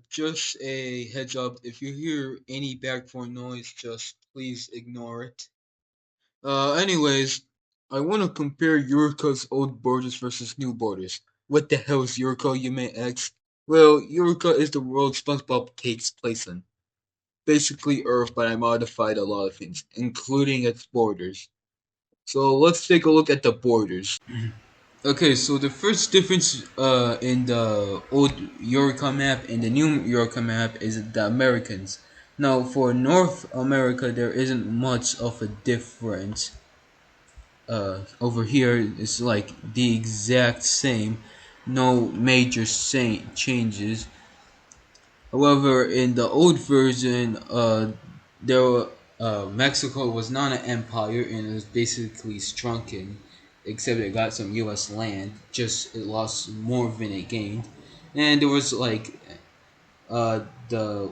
Just a heads up, if you hear any background noise, just please ignore it. Anyways, I want to compare Yurika's old borders versus new borders. What the hell is Yurika, you may ask? Well, Yurika is the world SpongeBob takes place in. Basically Earth, but I modified a lot of things, including its borders. So let's take a look at the borders. Okay, so the first difference in the old Eureka map and the new Eureka map is the Americans. Now, for North America, there isn't much of a difference. Over here, it's like the exact same, no major changes. However, in the old version, Mexico was not an empire and it was basically shrunken, except it got some U.S. land. Just it lost more than it gained, and there was like the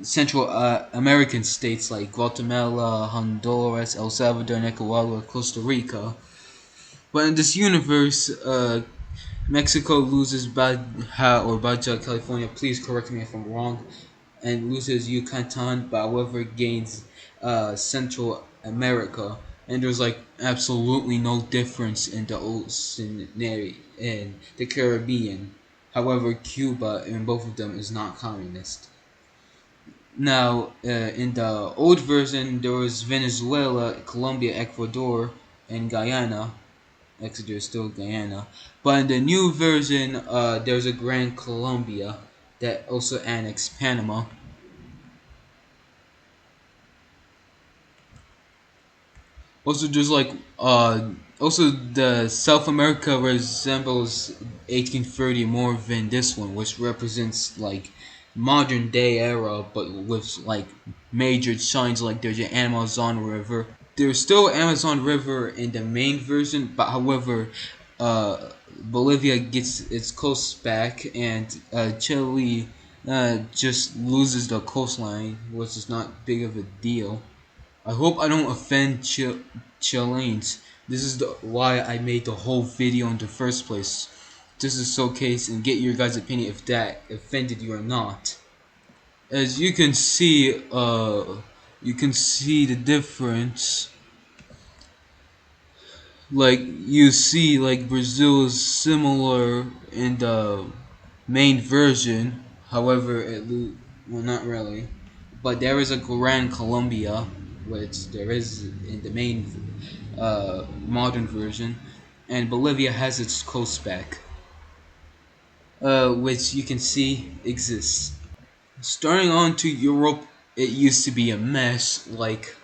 Central American states like Guatemala, Honduras, El Salvador, Nicaragua, Costa Rica. But in this universe, Mexico loses Baja California. Please correct me if I'm wrong, and loses Yucatan, but however gains Central America. And there's like absolutely no difference in the oceanary and the Caribbean. However, Cuba in both of them is not communist. Now, in the old version, there was Venezuela, Colombia, Ecuador, and Guyana. Actually, there's still Guyana. But in the new version, there's a Grand Colombia that also annexed Panama. Also, there's like also the South America resembles 1830 more than this one, which represents like modern day era, but with like major signs like there's an Amazon River. There's still Amazon River in the main version, but however, Bolivia gets its coast back, and Chile just loses the coastline, which is not big of a deal. I hope I don't offend Chileans. This is why I made the whole video in the first place. Just to showcase and get your guys' opinion if that offended you or not. As you can see the difference. Like you see, like Brazil is similar in the main version. However, well, not really. But there is a Gran Colombia, which there is in the main modern version, and Bolivia has its coast back, which you can see exists. Starting on to Europe, it used to be a mess. Like,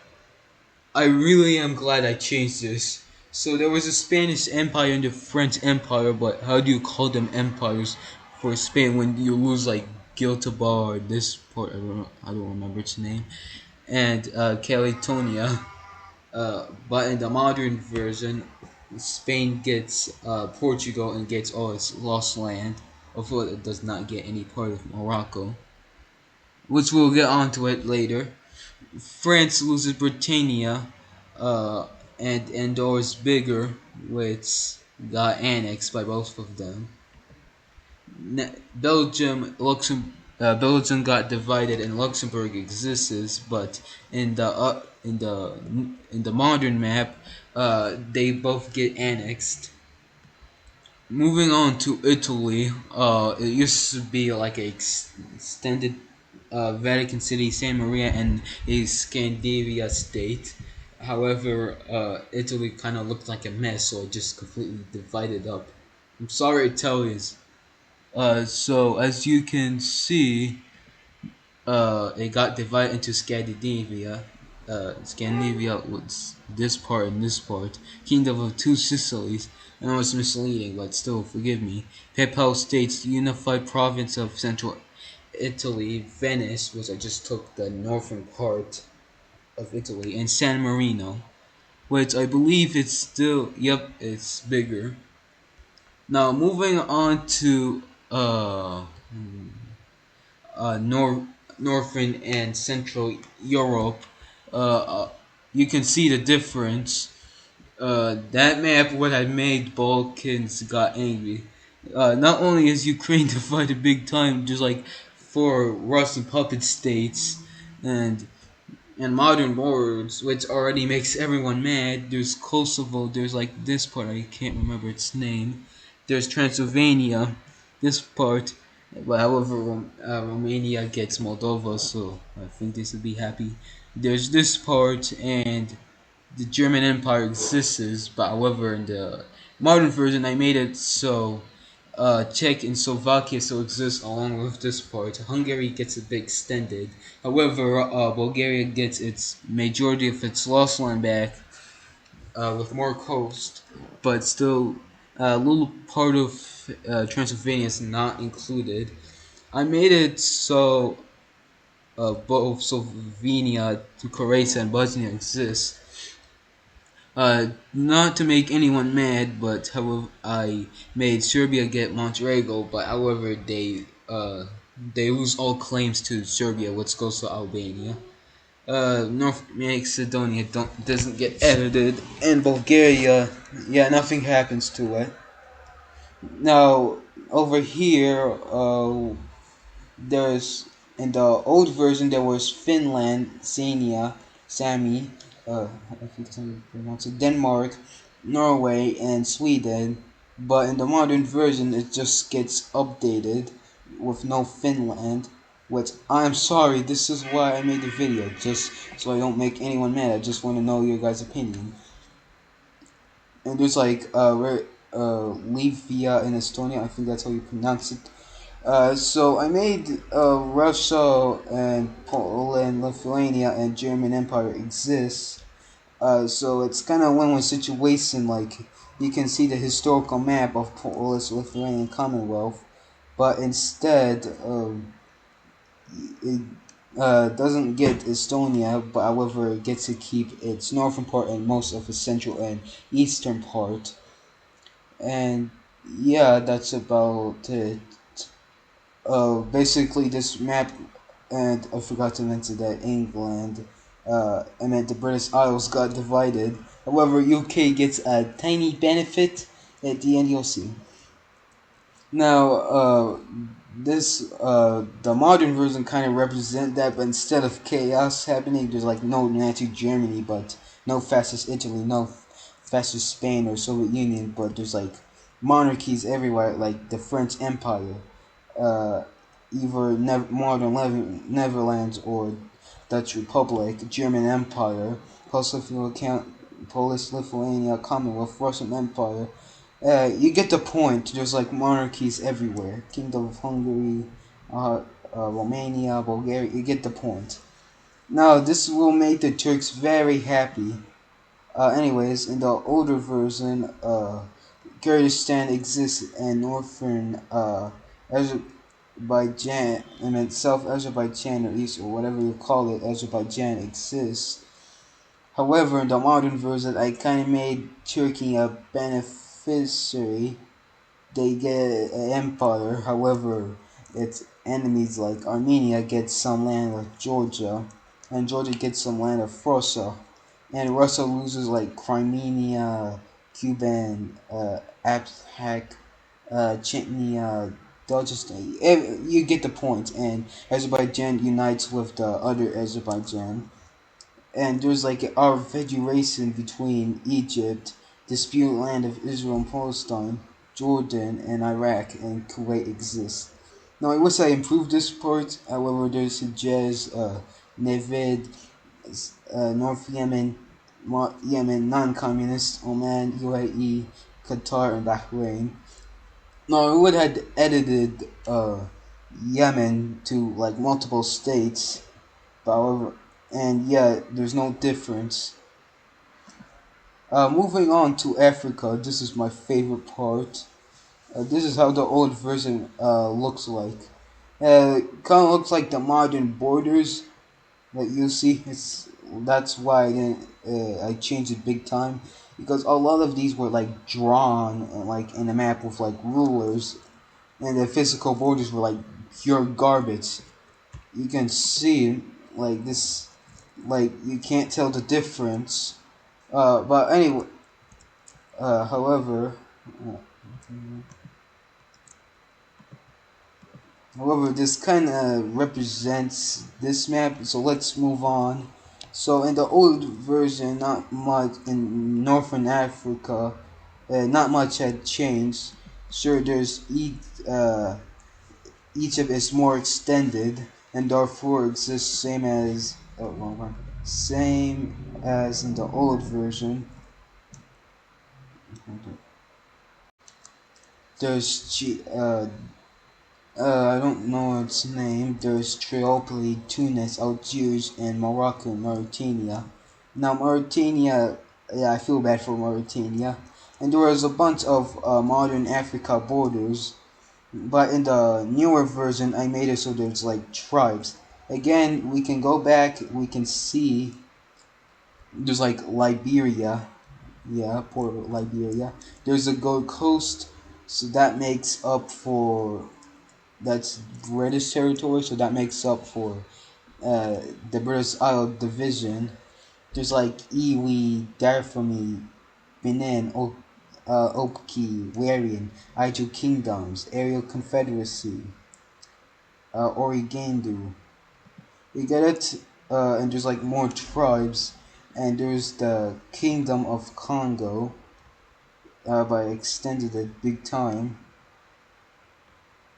I really am glad I changed this. So there was a Spanish Empire and the French Empire, but how do you call them empires for Spain when you lose like Giltaba or this port? I don't remember its name, and Calitonia. But in the modern version, Spain gets Portugal and gets all its lost land, although it does not get any part of Morocco, which we'll get onto it later. France loses Britannia, and Andorra's bigger, which got annexed by both of them. Belgium got divided, and Luxembourg exists, but in the modern map, they both get annexed. Moving on to Italy, it used to be like a extended Vatican City, San Maria, and a Scandinavia state. However, Italy kind of looked like a mess, so it just completely divided up. I'm sorry, Italians. So as you can see, it got divided into Scandinavia. Scandinavia was this part and this part. Kingdom of Two Sicilies. I know it's misleading, but still, forgive me. Papal States, unified province of Central Italy, Venice, which I just took the northern part of Italy, and San Marino, which I believe it's still, yep, it's bigger. Now, moving on to northern and central Europe, uh, you can see the difference. That map, what I made, Balkans got angry. Not only is Ukraine divided big time, just like for Russian puppet states and modern words, which already makes everyone mad. There's Kosovo. There's like this part. I can't remember its name. There's Transylvania. This part. But however, Romania gets Moldova, so I think they should be happy. There's this part, and the German Empire exists, but however, in the modern version, I made it so Czech and Slovakia still exist along with this part. Hungary gets a bit extended. However, Bulgaria gets its majority of its lost land back with more coast, but still a little part of Transylvania is not included. I made it so both Slovenia, Croatia, and Bosnia exist. Not to make anyone mad, but however, I made Serbia get Montenegro, but however, they lose all claims to Serbia, which goes to Albania. North Macedonia doesn't get edited, and Bulgaria, yeah, nothing happens to it. Now, over here, there's in the old version there was Finland, Sania, Sami, I think that's how you pronounce it, Denmark, Norway, and Sweden. But in the modern version, it just gets updated with no Finland. Which I'm sorry, this is why I made the video, just so I don't make anyone mad. I just want to know your guys' opinion. And there's like Latvia and Estonia. I think that's how you pronounce it. So I made Russia and Poland, Lithuania, and German Empire exist. So it's kind of a win-win situation. Like you can see the historical map of Polish Lithuanian Commonwealth, but instead it doesn't get Estonia, but however it gets to keep its northern part and most of its central and eastern part. And yeah, that's about it. Basically this map, and I forgot to mention that England, I meant the British Isles got divided. However, UK gets a tiny benefit at the end. You'll see. Now, the modern version kind of represent that, but instead of chaos happening, there's like no Nazi Germany, but no fascist Italy, no fascist Spain or Soviet Union, but there's like monarchies everywhere, like the French Empire, either modern Netherlands or Dutch Republic, German Empire, Polish Lithuania, Commonwealth, Russian Empire. You get the point. There's like monarchies everywhere. Kingdom of Hungary, Romania, Bulgaria. You get the point. Now this will make the Turks very happy. Anyways, in the older version, Kurdistan exists and northern Azerbaijan, South Azerbaijan or East or whatever you call it, Azerbaijan exists. However, in the modern version, I kind of made Turkey a beneficiary. They get an empire. However, its enemies like Armenia get some land of Georgia, and Georgia gets some land of Russia, and Russia loses like Crimea, Cuban, Abkhazia, Chechnya, Dagestan. You get the point. And Azerbaijan unites with the other Azerbaijan. And there's like our federation between Egypt, disputed land of Israel and Palestine, Jordan and Iraq, and Kuwait exists. Now I wish I improved this part. However, there's Hijaz, Nevid, North Yemen, non-communist, Oman, UAE, Qatar, and Bahrain. Now I would have edited Yemen to like multiple states, but however, and yeah, there's no difference. Moving on to Africa, this is my favorite part. This is how the old version looks like. Kind of looks like the modern borders that you see. That's why I changed it big time, because a lot of these were like drawn like in a map with like rulers, and the physical borders were like pure garbage. You can see like this, like you can't tell the difference. But anyway, however, However, this kind of represents this map, so let's move on. So in the old version, not much in Northern Africa, not much had changed. Sure, Egypt is more extended, and Darfur exists same as in the old version. There's I don't know its name. There's Tripoli, Tunis, Algiers, and Morocco, Mauritania. Now Mauritania, yeah, I feel bad for Mauritania. And there was a bunch of modern Africa borders, but in the newer version, I made it so there's like tribes. Again, we can go back. We can see there's like Liberia, yeah, Port of Liberia. There's a Gold Coast, so that makes up for that's British territory, so that makes up for uh, the British Isle Division. There's like Iwi, Darfami, Benin, Opki, Warian, Ijo Kingdoms, Aerial Confederacy, Origandu. You get it? And there's like more tribes, and there's the Kingdom of Congo, but I extended it big time.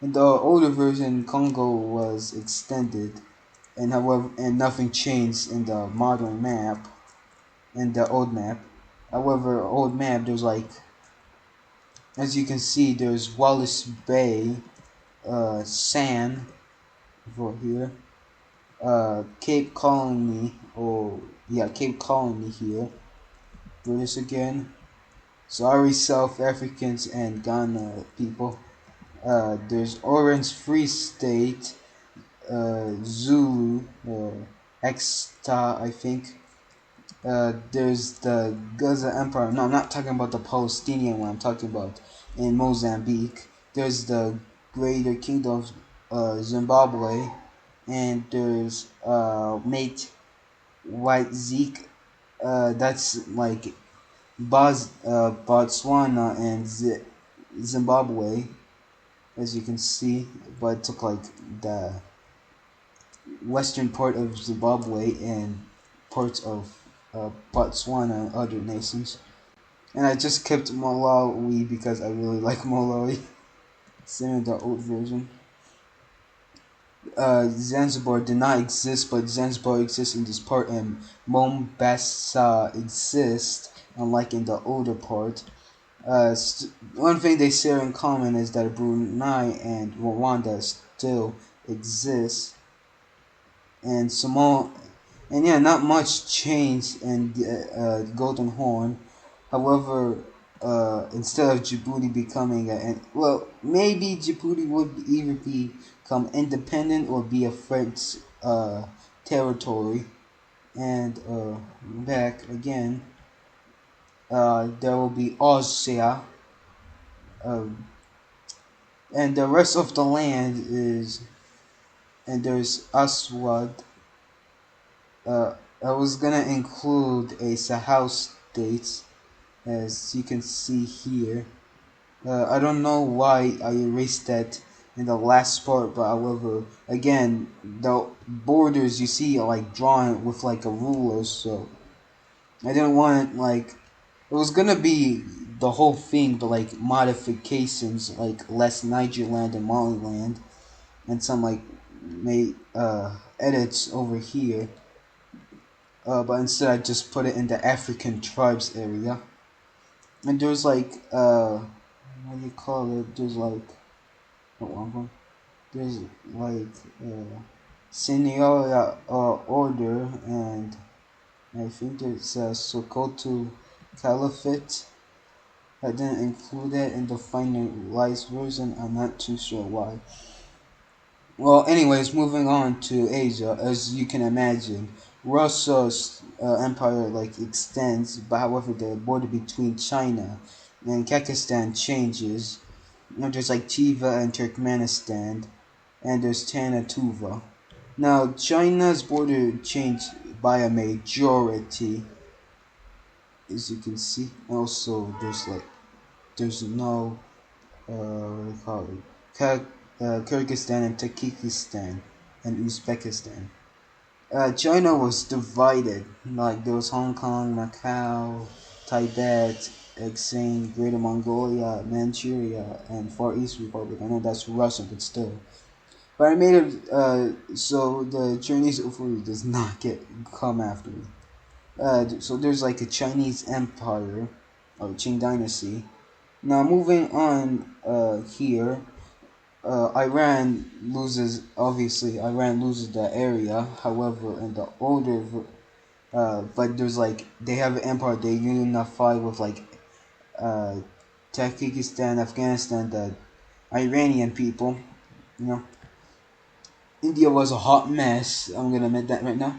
In the older version, Congo was extended, and nothing changed in the modern map, in the old map. However, old map there's like, as you can see, there's Wallace Bay, San over here, Cape Colony, or yeah, Cape Colony here, British again. Sorry, South Africans and Ghana people. There's Orange Free State, Zulu, Exta, I think. There's the Gaza Empire. No, I'm not talking about the Palestinian one. I'm talking about in Mozambique. There's the Greater Kingdom of Zimbabwe, and there's Mate White Zeke. That's like Botswana and Zimbabwe, as you can see. But it took like the western part of Zimbabwe and parts of Botswana and other nations. And I just kept Malawi because I really like Malawi. Same in the old version. Zanzibar did not exist, but Zanzibar exists in this part, and Mombasa exists, unlike in the older part. One thing they share in common is that Brunei and Rwanda still exist, and Samoa, and yeah, not much changed in the Golden Horn. However, instead of Djibouti becoming well, maybe Djibouti would either become independent or be a French territory. And back again, there will be Austria, um, and the rest of the land is, and there's Aswad. I was gonna include a Sahel states, as you can see here. I don't know why I erased that in the last part, but however, again, the borders you see are like drawn with like a ruler, so I didn't want like, it was gonna be the whole thing, but like modifications, like less Niger land and Mali land, and some like made edits over here. But instead I just put it in the African tribes area. And there's like what do you call it? There's like there's like senior order, and I think there's a Sokoto Caliphate. I didn't include it in the finalized version. I'm not too sure why. Well, anyways, moving on to Asia, as you can imagine, Russia's empire like extends, but however, the border between China and Kyrgyzstan changes. You know, there's like Tiva and Turkmenistan, and there's Tana Tuva. Now, China's border changed by a majority, as you can see. Also, there's no what do you call it? Kyrgyzstan and Tajikistan and Uzbekistan. China was divided. Like there was Hong Kong, Macau, Tibet, Xinjiang, Greater Mongolia, Manchuria, and Far East Republic. I know that's Russia, but still. But I made it so the Chinese authority does not get come after me. So there's like a Chinese empire, or Qing dynasty. Now moving on here, Iran loses. Obviously, Iran loses the area. However, in the older, but there's like they have an empire. They unify with like uh, Tajikistan, Afghanistan, the Iranian people. You know, India was a hot mess. I'm gonna admit that right now.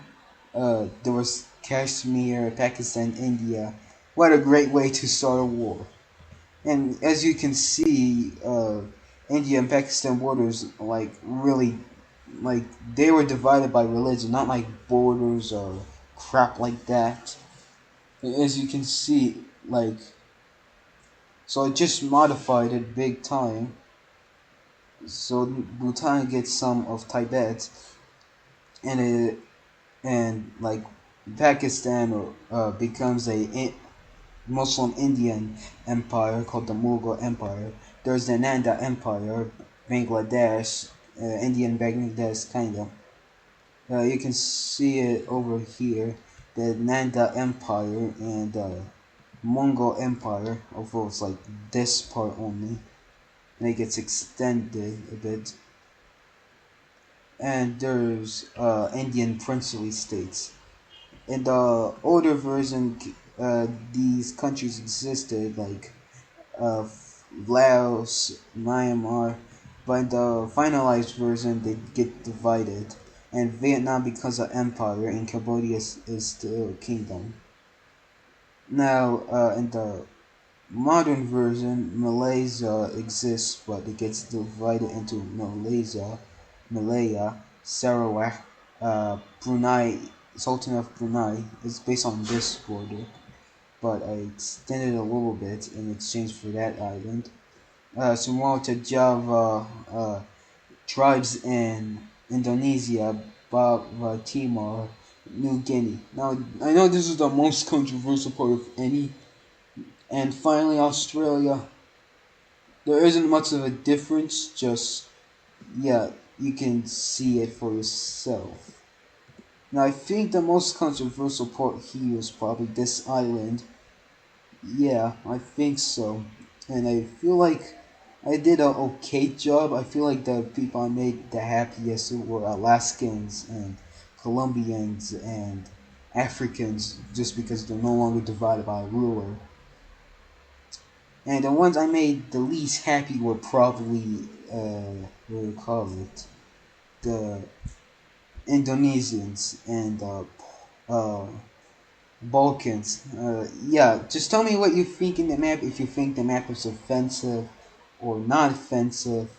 There was Kashmir, Pakistan, India. What a great way to start a war. And as you can see, India and Pakistan borders like really like they were divided by religion, not like borders or crap like that. As you can see, like so it just modified it big time. So Bhutan gets some of Tibet, and it and like Pakistan becomes a Muslim Indian empire called the Mughal Empire. There's the Nanda Empire, Bangladesh, Indian Bangladesh kinda. You can see it over here, the Nanda Empire and Mongol Empire, although it's like this part only, and it gets extended a bit. And there's Indian princely states. In the older version, these countries existed like Laos, Myanmar, but in the finalized version, they get divided, and Vietnam becomes an empire, and Cambodia is still a kingdom. Now, in the modern version, Malaysia exists, but it gets divided into Malaysia, Malaya, Sarawak, Brunei, Sultan of Brunei. It's based on this border, but I extended a little bit in exchange for that island. Sumatra, Java, tribes in Indonesia, Bava, Timor, New Guinea. Now, I know this is the most controversial part of any. And finally, Australia. There isn't much of a difference, just, yeah, you can see it for yourself. Now, I think the most controversial part here is probably this island. Yeah, I think so. And I feel like I did a okay job. I feel like the people I made the happiest were Alaskans and Colombians and Africans, just because they're no longer divided by a ruler. And the ones I made the least happy were probably, what do you call it? The Indonesians and uh, Balkans. Yeah, just tell me what you think in the map, if you think the map is offensive or not offensive,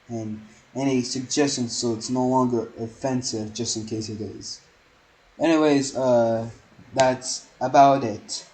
and any suggestions so it's no longer offensive, just in case it is. Anyways, that's about it.